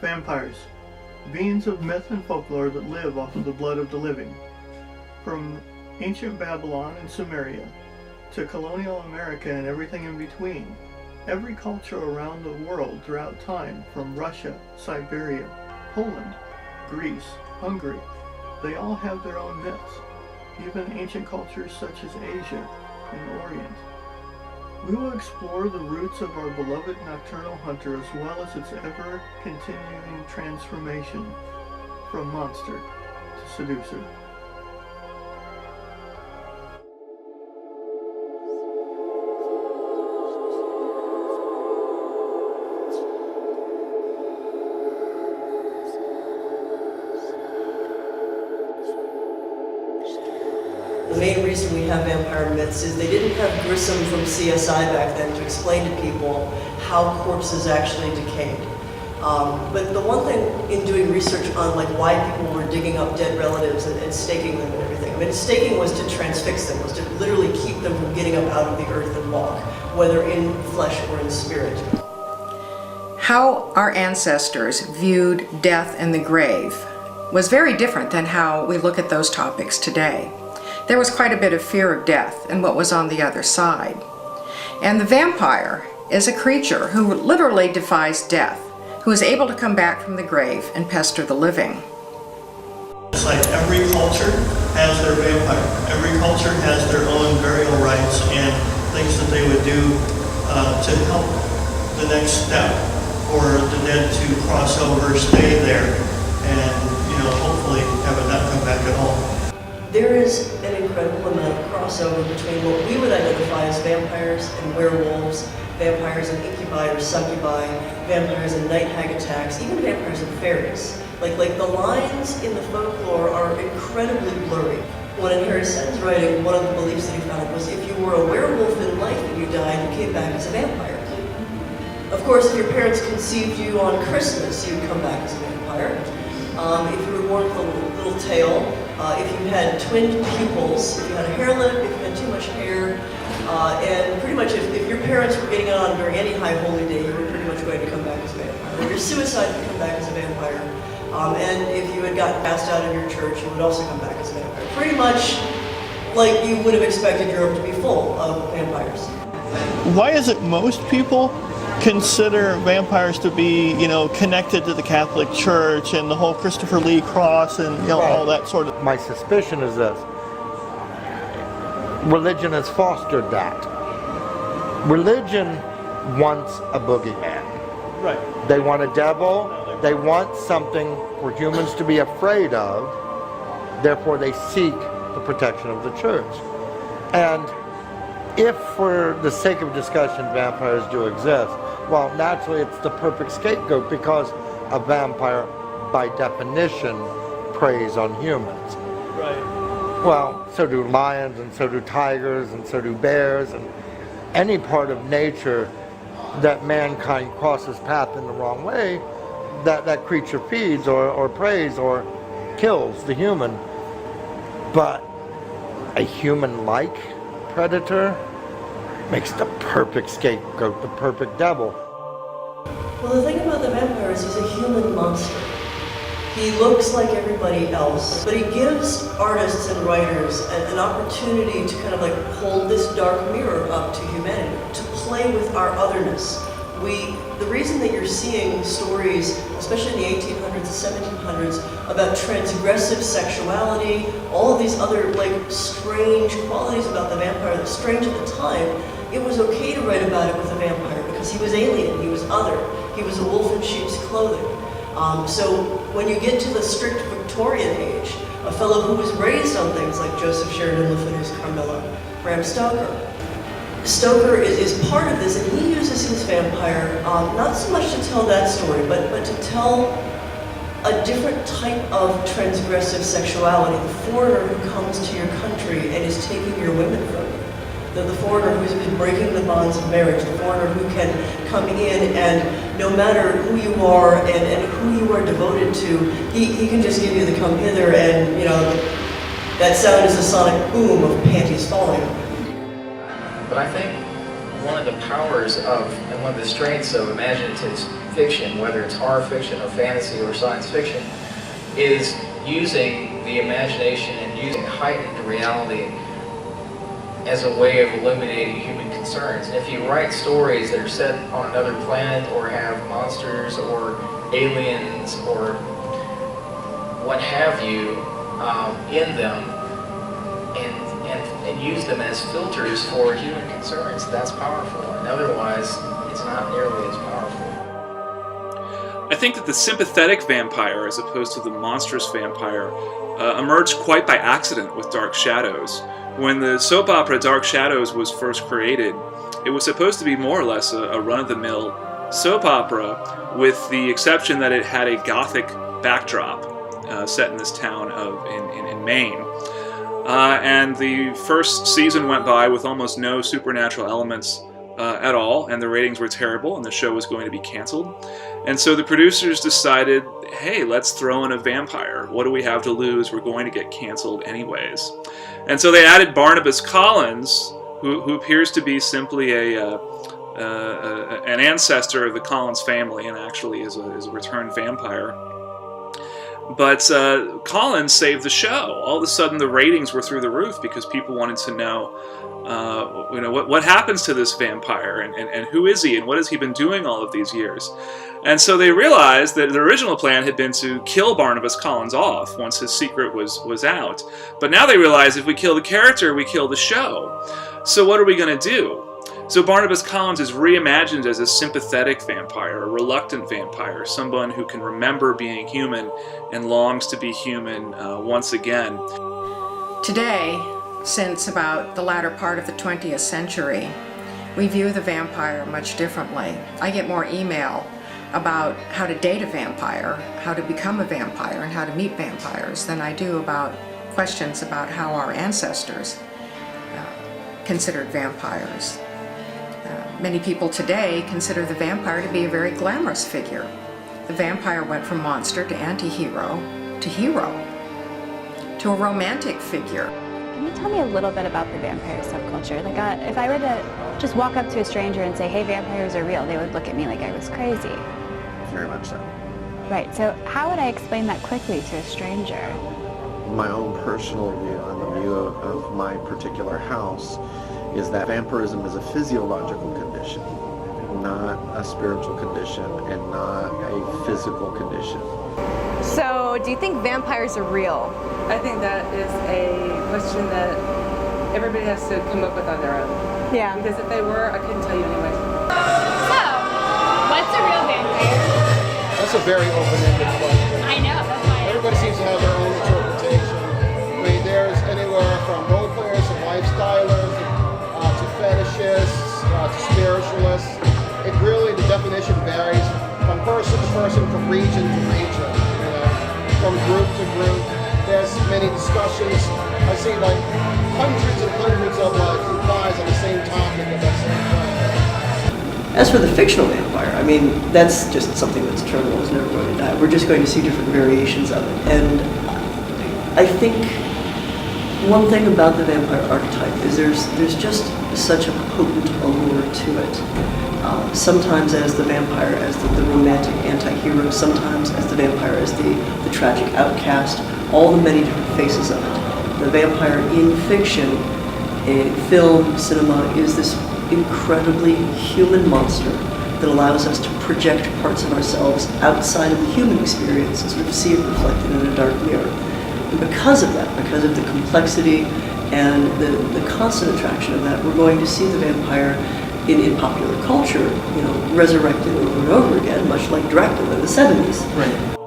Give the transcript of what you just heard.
Vampires, beings of myth and folklore that live off of the blood of the living. From ancient Babylon and Sumeria to colonial America and everything in between, every culture around the world throughout time, from Russia, Siberia, Poland, Greece, Hungary, they all have their own myths, even ancient cultures such as Asia and the Orient. We will explore the roots of our beloved nocturnal hunter as well as its ever-continuing transformation from monster to seducer. The main reason we have vampire myths is they didn't have Grissom from CSI back then to explain to people how corpses actually decayed. But the one thing in doing research on like why people were digging up dead relatives and staking them and everything, I mean, staking was to transfix them, was to literally keep them from getting up out of the earth and walk, whether in flesh or in spirit. How our ancestors viewed death and the grave was very different than how we look at those topics today. There was quite a bit of fear of death and what was on the other side. And the vampire is a creature who literally defies death, who is able to come back from the grave and pester the living. It's like every culture has their vampire. Every culture has their own burial rites and things that they would do to help the next step, for the dead to cross over, stay there, and hopefully have it not come back at all. There is an incredible amount of crossover between what we would identify as vampires and werewolves, vampires and incubi or succubi, vampires and night hag attacks, even vampires and fairies. Like the lines in the folklore are incredibly blurry. When in Harry Seddon's writing, one of the beliefs that he found was if you were a werewolf in life and you died, you came back as a vampire. Of course, if your parents conceived you on Christmas, you'd come back as a vampire. If you were born with a little tail, if you had twinned pupils, if you had a hair lip, if you had too much hair, and pretty much if your parents were getting it on during any high holy day, you were pretty much going to come back as a vampire. If you're suicide, you come back as a vampire. And if you had gotten cast out of your church, you would also come back as a vampire. Pretty much like you would have expected Europe to be full of vampires. Why is it most people consider vampires to be, connected to the Catholic Church and the whole Christopher Lee cross and, all that sort of... My suspicion is this. Religion has fostered that. Religion wants a boogeyman. Right. They want a devil. They want something for humans to be afraid of. Therefore, they seek the protection of the church. And if, for the sake of discussion, vampires do exist, well, naturally, it's the perfect scapegoat because a vampire, by definition, preys on humans. Right. Well, so do lions, and so do tigers, and so do bears, and any part of nature that mankind crosses path in the wrong way, that creature feeds or preys or kills the human. But a human-like predator makes the perfect scapegoat, the perfect devil. Well, the thing about the vampire is he's a human monster. He looks like everybody else, but he gives artists and writers an opportunity to kind of like hold this dark mirror up to humanity, to play with our otherness. The reason that you're seeing stories, especially in the 1800s and 1700s, about transgressive sexuality, all of these other like strange qualities about the vampire that's strange at the time, it was okay to write about it with a vampire because he was alien, he was other, he was a wolf in sheep's clothing. So when you get to the strict Victorian age, a fellow who was raised on things like Joseph Sheridan Le Fanu's Carmilla, Bram Stoker. Stoker is part of this, and he uses his vampire not so much to tell that story, but to tell a different type of transgressive sexuality. The foreigner who comes to your country and is taking your women from you. The foreigner who's been breaking the bonds of marriage, the foreigner who can come in and no matter who you are and who you are devoted to, he can just give you the come hither and, that sound is a sonic boom of panties falling. But I think one of the powers of, and one of the strengths of imaginative fiction, whether it's horror fiction or fantasy or science fiction, is using the imagination and using heightened reality as a way of illuminating human concerns. And if you write stories that are set on another planet or have monsters or aliens or what have you in them, and use them as filters for human concerns, that's powerful. And otherwise, it's not nearly as powerful. I think that the sympathetic vampire, as opposed to the monstrous vampire, emerged quite by accident with Dark Shadows. When the soap opera Dark Shadows was first created, it was supposed to be more or less a run-of-the-mill soap opera, with the exception that it had a gothic backdrop set in this town in Maine. And the first season went by with almost no supernatural elements at all, and the ratings were terrible, and the show was going to be canceled. And so the producers decided, hey, let's throw in a vampire. What do we have to lose? We're going to get canceled anyways. And so they added Barnabas Collins, who appears to be simply an ancestor of the Collins family, and actually is a returned vampire. But Collins saved the show. All of a sudden, the ratings were through the roof because people wanted to know, what happens to this vampire, and who is he, and what has he been doing all of these years? And so they realized that the original plan had been to kill Barnabas Collins off once his secret was out. But now they realize if we kill the character, we kill the show. So what are we going to do? So Barnabas Collins is reimagined as a sympathetic vampire, a reluctant vampire, someone who can remember being human and longs to be human once again. Today, since about the latter part of the 20th century, we view the vampire much differently. I get more email about how to date a vampire, how to become a vampire, and how to meet vampires than I do about questions about how our ancestors considered vampires. Many people today consider the vampire to be a very glamorous figure. The vampire went from monster to anti-hero to hero to a romantic figure. Can you tell me a little bit about the vampire subculture? Like, if I were to just walk up to a stranger and say, hey, vampires are real, they would look at me like I was crazy. Very much so. Right, so how would I explain that quickly to a stranger? My own personal view and the view of my particular house is that vampirism is a physiological condition, not a spiritual condition and not a physical condition. So, do you think vampires are real? I think that is a question that everybody has to come up with on their own. Yeah. Because if they were, I couldn't tell you anyway. So, what's a real vampire? That's a very open-ended question. I know, that's why. Everybody seems to have their own interpretation. I mean, there's anywhere from role players to lifestylers to fetishists to spiritualists. It really, the definition varies from person to person, from region to region, from group to group. There's many discussions. I see like hundreds and hundreds of replies on the same topic of that same question. As for the fictional vampire, I mean, that's just something that's eternal, is never going to die. We're just going to see different variations of it. And I think one thing about the vampire archetype is there's just such a potent allure to it. Sometimes as the vampire, as the romantic anti-hero, sometimes as the vampire, as the tragic outcast, all the many different faces of it. The vampire in fiction, in film, cinema, is this incredibly human monster that allows us to project parts of ourselves outside of the human experience and sort of see it reflected in a dark mirror. And because of that, because of the complexity and the constant attraction of that, we're going to see the vampire in popular culture, resurrected over and over again, much like Dracula in the 70s. Right.